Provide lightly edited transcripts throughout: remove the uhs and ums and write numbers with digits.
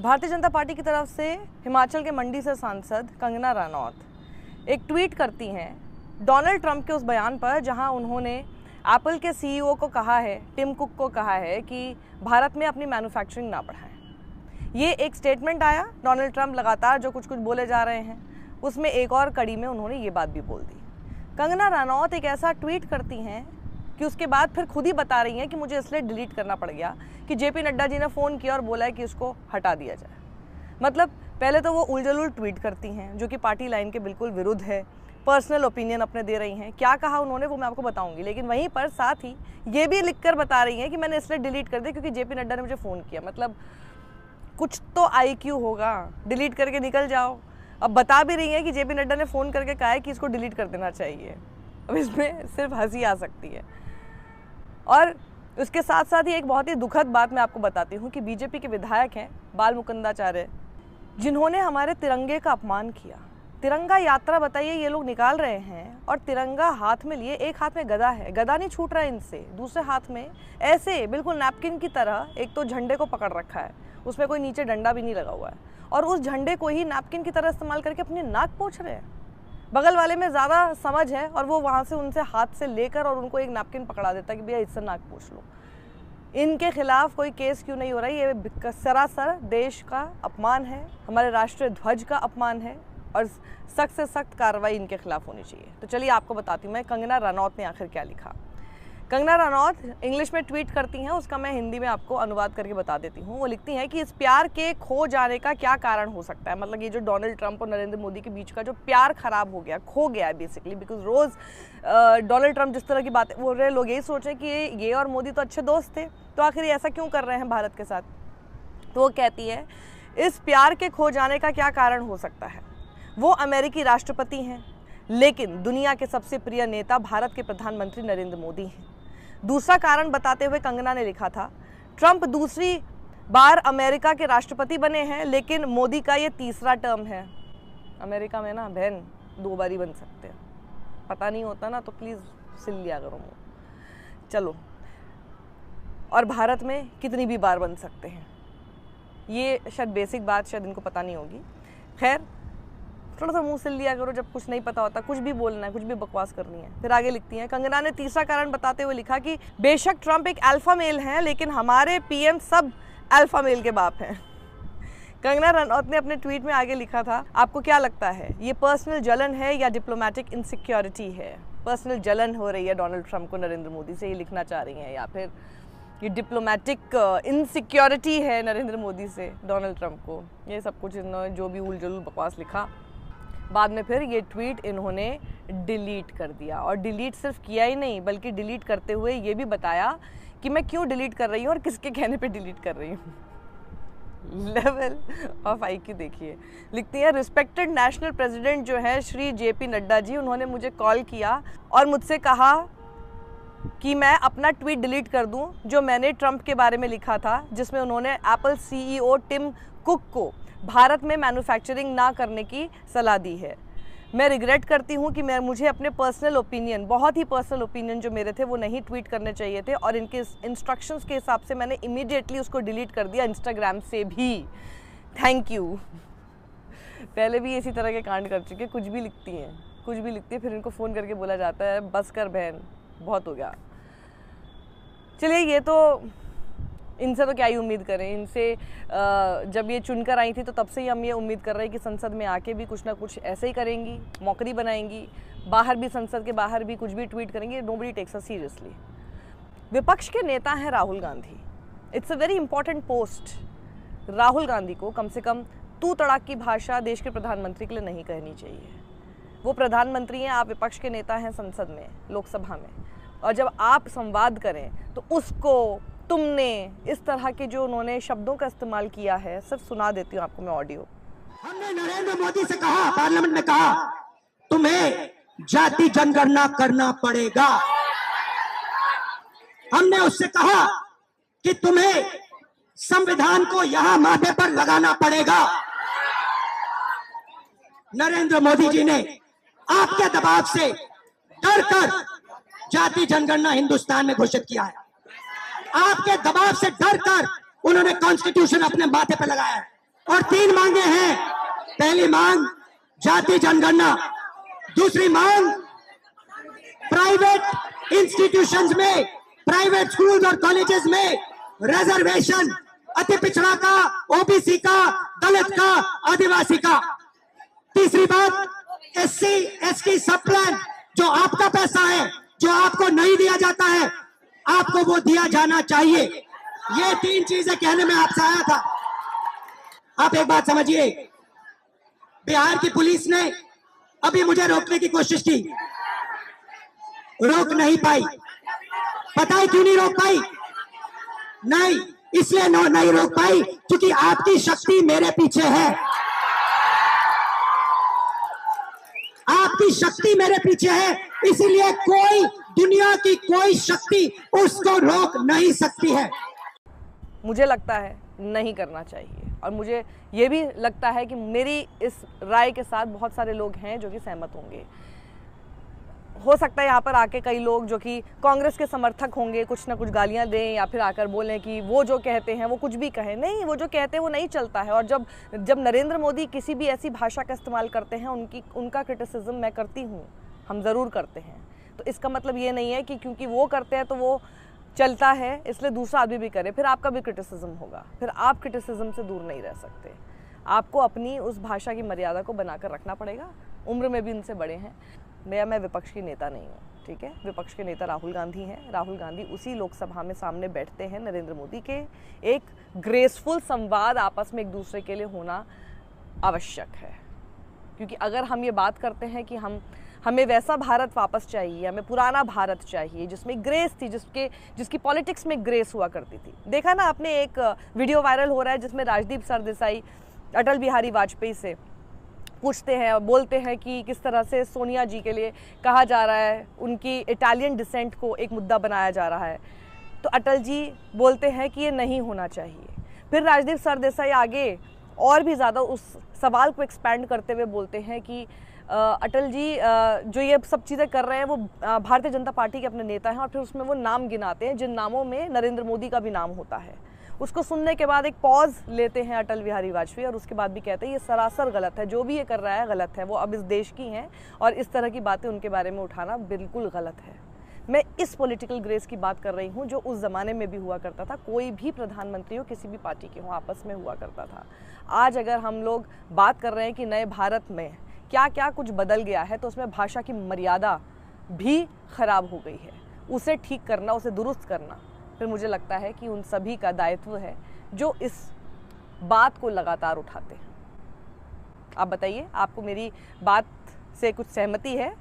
Bharatiya Janata party की तरफ से हिमाचल के मंडी से सांसद कंगना रनौत एक ट्वीट करती हैं डोनाल्ड ट्रंप के उस बयान पर जहां उन्होंने एप्पल के सीईओ को कहा है, टिम कुक को कहा है कि भारत में अपनी मैन्युफैक्चरिंग ना बढ़ाएं। ये एक स्टेटमेंट आया। डोनाल्ड ट्रंप लगातार जो कुछ बोले जा रहे हैं उसमें एक और कड़ी में उन्होंने ये बात भी बोल दी। कंगना रनौत एक ऐसा ट्वीट करती हैं कि उसके बाद फिर खुद ही बता रही हैं कि मुझे इसलिए डिलीट करना पड़ गया कि जेपी नड्डा जी ने फ़ोन किया और बोला है कि इसको हटा दिया जाए। मतलब पहले तो वो उलझुल ट्वीट करती हैं जो कि पार्टी लाइन के बिल्कुल विरुद्ध है, पर्सनल ओपिनियन अपने दे रही हैं। क्या कहा उन्होंने वो मैं आपको बताऊंगी, लेकिन वहीं पर साथ ही ये भी लिखकर बता रही हैं कि मैंने इसलिए डिलीट कर दिया क्योंकि जेपी नड्डा ने मुझे फ़ोन किया। मतलब कुछ तो आईक्यू होगा, डिलीट करके निकल जाओ। अब बता भी रही हैं कि जेपी नड्डा ने फ़ोन करके कहा है कि इसको डिलीट कर देना चाहिए। अब इसमें सिर्फ हंसी आ सकती है। और उसके साथ साथ ही एक बहुत ही दुखद बात मैं आपको बताती हूँ कि बीजेपी के विधायक हैं बाल मुकुंदाचार्य, जिन्होंने हमारे तिरंगे का अपमान किया। तिरंगा यात्रा बताइए ये लोग निकाल रहे हैं और तिरंगा हाथ में लिए, एक हाथ में गदा है, गदा नहीं छूट रहा है इनसे, दूसरे हाथ में ऐसे बिल्कुल नैपकिन की तरह एक तो झंडे को पकड़ रखा है, उसमें कोई नीचे डंडा भी नहीं लगा हुआ है, और उस झंडे को ही नैपकिन की तरह इस्तेमाल करके अपनी नाक पोंछ रहे हैं। बगल वाले में ज़्यादा समझ है और वो वहाँ से उनसे हाथ से लेकर और उनको एक नैपकिन पकड़ा देता है कि भैया इससे नाक पोंछ लो। इनके खिलाफ कोई केस क्यों नहीं हो रहा है? ये सरासर देश का अपमान है, हमारे राष्ट्रीय ध्वज का अपमान है और सख्त से सख्त कार्रवाई इनके खिलाफ होनी चाहिए। तो चलिए आपको बताती हूँ मैं कंगना रनौत ने आखिर क्या लिखा। कंगना रनौत इंग्लिश में ट्वीट करती हैं, उसका मैं हिंदी में आपको अनुवाद करके बता देती हूँ। वो लिखती हैं कि इस प्यार के खो जाने का क्या कारण हो सकता है। मतलब ये जो डोनाल्ड ट्रंप और नरेंद्र मोदी के बीच का जो प्यार खराब हो गया, खो गया है बेसिकली, बिकॉज रोज़ डोनाल्ड ट्रंप जिस तरह की बातें बोल रहे हैं, लोग यही सोच रहे हैं कि ये और मोदी तो अच्छे दोस्त थे, तो आखिर ये ऐसा क्यों कर रहे हैं भारत के साथ। तो वो कहती है इस प्यार के खो जाने का क्या कारण हो सकता है। वो अमेरिकी राष्ट्रपति हैं, लेकिन दुनिया के सबसे प्रिय नेता भारत के प्रधानमंत्री नरेंद्र मोदी हैं। दूसरा कारण बताते हुए कंगना ने लिखा था, ट्रंप दूसरी बार अमेरिका के राष्ट्रपति बने हैं, लेकिन मोदी का ये तीसरा टर्म है। अमेरिका में ना बहन 2 बार ही बन सकते हैं, पता नहीं होता ना, तो प्लीज़ सिल लिया करो मुँह। चलो, और भारत में कितनी भी बार बन सकते हैं, ये शायद बेसिक बात शायद इनको पता नहीं होगी। खैर, थोड़ा सा मुंह सिल लिया करो जब कुछ नहीं पता होता, कुछ भी बोलना है, कुछ भी बकवास करनी है। फिर आगे लिखती हैं कंगना ने तीसरा कारण बताते हुए लिखा कि बेशक ट्रंप एक अल्फा मेल हैं, लेकिन हमारे पीएम सब अल्फा मेल के बाप हैं। कंगना रनौत ने अपने ट्वीट में आगे लिखा था, आपको क्या लगता है ये पर्सनल जलन है या डिप्लोमेटिक इनसिक्योरिटी है? पर्सनल जलन हो रही है डोनाल्ड ट्रंप को नरेंद्र मोदी से, ये लिखना चाह रही हैं, या फिर ये डिप्लोमेटिक इनसिक्योरिटी है नरेंद्र मोदी से डोनाल्ड ट्रंप को? ये सब कुछ इन्होंने जो भी उलझुल बकवास लिखा, बाद में फिर ये ट्वीट इन्होंने डिलीट कर दिया। और डिलीट सिर्फ किया ही नहीं, बल्कि डिलीट करते हुए ये भी बताया कि मैं क्यों डिलीट कर रही हूँ और किसके कहने पे डिलीट कर रही हूँ। लेवल ऑफ आईक्यू देखिए। लिखती है, रिस्पेक्टेड नेशनल प्रेसिडेंट जो है श्री जेपी नड्डा जी, उन्होंने मुझे कॉल किया और मुझसे कहा कि मैं अपना ट्वीट डिलीट कर दूं जो मैंने ट्रंप के बारे में लिखा था, जिसमें उन्होंने एप्पल सीईओ टिम कुक को भारत में मैन्युफैक्चरिंग ना करने की सलाह दी है। मैं रिग्रेट करती हूँ कि मुझे अपने पर्सनल ओपिनियन, बहुत ही पर्सनल ओपिनियन जो मेरे थे, वो नहीं ट्वीट करने चाहिए थे, और इनके इंस्ट्रक्शंस के हिसाब से मैंने इमीडिएटली उसको डिलीट कर दिया इंस्टाग्राम से भी। Thank you. पहले भी इसी तरह के कांड कर चुके, कुछ भी लिखती हैं, फिर इनको फ़ोन करके बोला जाता है बस कर बहन, बहुत हो गया। चलिए, ये तो इनसे तो क्या ही उम्मीद करें। इनसे जब ये चुनकर आई थी तो तब से ही हम ये उम्मीद कर रहे हैं कि संसद में आके भी कुछ ना कुछ ऐसे ही करेंगी, मौकरी बनाएंगी, बाहर भी, संसद के बाहर भी कुछ भी ट्वीट करेंगे। Nobody takes us seriously. विपक्ष के नेता हैं Rahul Gandhi. It's a very important post. Rahul Gandhi को कम से कम तू तड़ाक की भाषा देश के प्रधानमंत्री के लिए नहीं कहनी चाहिए। वो प्रधानमंत्री हैं, आप विपक्ष के नेता हैं संसद में, लोकसभा में, और जब आप संवाद करें तो उसको तुमने इस तरह के जो उन्होंने शब्दों का इस्तेमाल किया है, सिर्फ सुना देती हूँ आपको मैं ऑडियो। हमने नरेंद्र मोदी से कहा, पार्लियामेंट में कहा, तुम्हें जाति जनगणना करना पड़ेगा। हमने उससे कहा कि तुम्हें संविधान को यहां माथे पर लगाना पड़ेगा। नरेंद्र मोदी जी ने आपके दबाव से डरकर जाति जनगणना हिंदुस्तान में घोषित किया है। आपके दबाव से डरकर उन्होंने कॉन्स्टिट्यूशन अपने माथे पर लगाया है। और 3 मांगे हैं। पहली मांग जाति जनगणना, दूसरी मांग प्राइवेट इंस्टीट्यूशंस में, प्राइवेट स्कूल और कॉलेजेस में रिजर्वेशन, अति पिछड़ा का, ओबीसी का, दलित का, आदिवासी का। तीसरी बात एससी एसटी सब प्लान, जो आपका पैसा है, जो आपको नहीं दिया जाता है, आपको वो दिया जाना चाहिए। ये 3 चीजें कहने में आपसे आया था। आप एक बात समझिए, बिहार की पुलिस ने अभी मुझे रोकने की कोशिश की, रोक नहीं पाई। पता है क्यों नहीं रोक पाई? नहीं, इसलिए नहीं रोक पाई क्योंकि आपकी शक्ति मेरे पीछे है। आपकी शक्ति मेरे पीछे है, इसीलिए कोई, दुनिया की कोई शक्ति उसको रोक नहीं सकती है। मुझे लगता है नहीं करना चाहिए, और मुझे ये भी लगता है कि मेरी इस राय के साथ बहुत सारे लोग हैं जो कि सहमत होंगे। हो सकता है यहाँ पर आके कई लोग जो कि कांग्रेस के समर्थक होंगे कुछ ना कुछ गालियाँ दें, या फिर आकर बोलें कि वो जो कहते हैं वो कुछ भी कहें। नहीं, वो जो कहते हैं वो नहीं चलता है। और जब नरेंद्र मोदी किसी भी ऐसी भाषा का इस्तेमाल करते हैं, उनका क्रिटिसिज्म मैं करती हूँ, हम ज़रूर करते हैं। तो इसका मतलब ये नहीं है कि क्योंकि वो करते हैं तो वो चलता है इसलिए दूसरा आदमी भी करे, फिर आपका भी क्रिटिसिज्म होगा, फिर आप क्रिटिसिज्म से दूर नहीं रह सकते। आपको अपनी उस भाषा की मर्यादा को बनाकर रखना पड़ेगा। उम्र में भी उनसे बड़े हैं। मैं विपक्ष की नेता नहीं हूँ, ठीक है। विपक्ष के नेता राहुल गांधी हैं। राहुल गांधी उसी लोकसभा में सामने बैठते हैं नरेंद्र मोदी के। एक ग्रेसफुल संवाद आपस में एक दूसरे के लिए होना आवश्यक है, क्योंकि अगर हम ये बात करते हैं कि हमें वैसा भारत वापस चाहिए, हमें पुराना भारत चाहिए जिसमें ग्रेस थी, जिसकी पॉलिटिक्स में ग्रेस हुआ करती थी। देखा ना आपने, एक वीडियो वायरल हो रहा है जिसमें राजदीप सरदेसाई अटल बिहारी वाजपेयी से पूछते हैं और बोलते हैं कि किस तरह से सोनिया जी के लिए कहा जा रहा है, उनकी इटालियन डिसेंट को एक मुद्दा बनाया जा रहा है। तो अटल जी बोलते हैं कि ये नहीं होना चाहिए। फिर राजदीप सरदेसाई आगे और भी ज़्यादा उस सवाल को एक्सपैंड करते हुए बोलते हैं कि अटल जी जो ये सब चीज़ें कर रहे हैं वो भारतीय जनता पार्टी के अपने नेता हैं, और फिर उसमें वो नाम गिनाते हैं जिन नामों में नरेंद्र मोदी का भी नाम होता है। उसको सुनने के बाद एक पॉज लेते हैं अटल बिहारी वाजपेयी, और उसके बाद भी कहते हैं ये सरासर गलत है, जो भी ये कर रहा है गलत है, वो अब इस देश की हैं और इस तरह की बातें उनके बारे में उठाना बिल्कुल गलत है। मैं इस पॉलिटिकल ग्रेस की बात कर रही हूँ जो उस ज़माने में भी हुआ करता था। कोई भी प्रधानमंत्री हो, किसी भी पार्टी के हो, आपस में हुआ करता था। आज अगर हम लोग बात कर रहे हैं कि नए भारत में क्या क्या कुछ बदल गया है, तो उसमें भाषा की मर्यादा भी खराब हो गई है। उसे ठीक करना, उसे दुरुस्त करना, फिर मुझे लगता है कि उन सभी का दायित्व है जो इस बात को लगातार उठाते हैं। आप बताइए, आपको मेरी बात से कुछ सहमति है?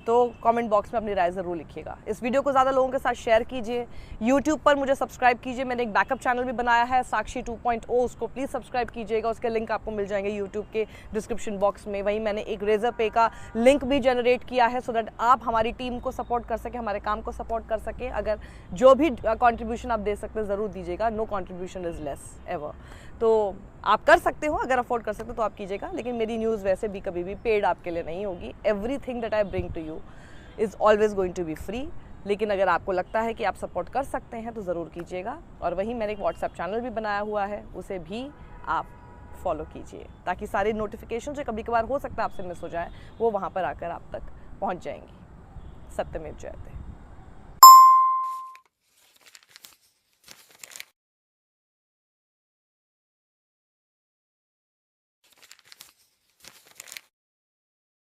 तो कमेंट बॉक्स में अपनी राय ज़रूर लिखिएगा। इस वीडियो को ज़्यादा लोगों के साथ शेयर कीजिए। यूट्यूब पर मुझे सब्सक्राइब कीजिए। मैंने एक बैकअप चैनल भी बनाया है, साक्षी 2.0, उसको प्लीज़ सब्सक्राइब कीजिएगा। उसके लिंक आपको मिल जाएंगे यूट्यूब के डिस्क्रिप्शन बॉक्स में। वहीं मैंने एक रेजर पे का लिंक भी जनरेट किया है, सो दैट आप हमारी टीम को सपोर्ट कर सकें, हमारे काम को सपोर्ट कर सकें। अगर जो भी कॉन्ट्रीब्यूशन आप दे सकते हैं ज़रूर दीजिएगा। No contribution is lesser. तो आप कर सकते हो, अगर अफोर्ड कर सकते हो तो आप कीजिएगा, लेकिन मेरी न्यूज़ वैसे भी कभी भी पेड आपके लिए नहीं होगी। Everything that I bring to you is always going to be free. लेकिन अगर आपको लगता है कि आप सपोर्ट कर सकते हैं तो ज़रूर कीजिएगा। और वहीं मैंने एक व्हाट्सएप चैनल भी बनाया हुआ है, उसे भी आप फॉलो कीजिए, ताकि सारी नोटिफिकेशन जो कभी कभार हो सकता है आपसे मिस हो जाए, वो वहाँ पर आकर आप तक पहुँच जाएंगी। सत्यमेव जयते।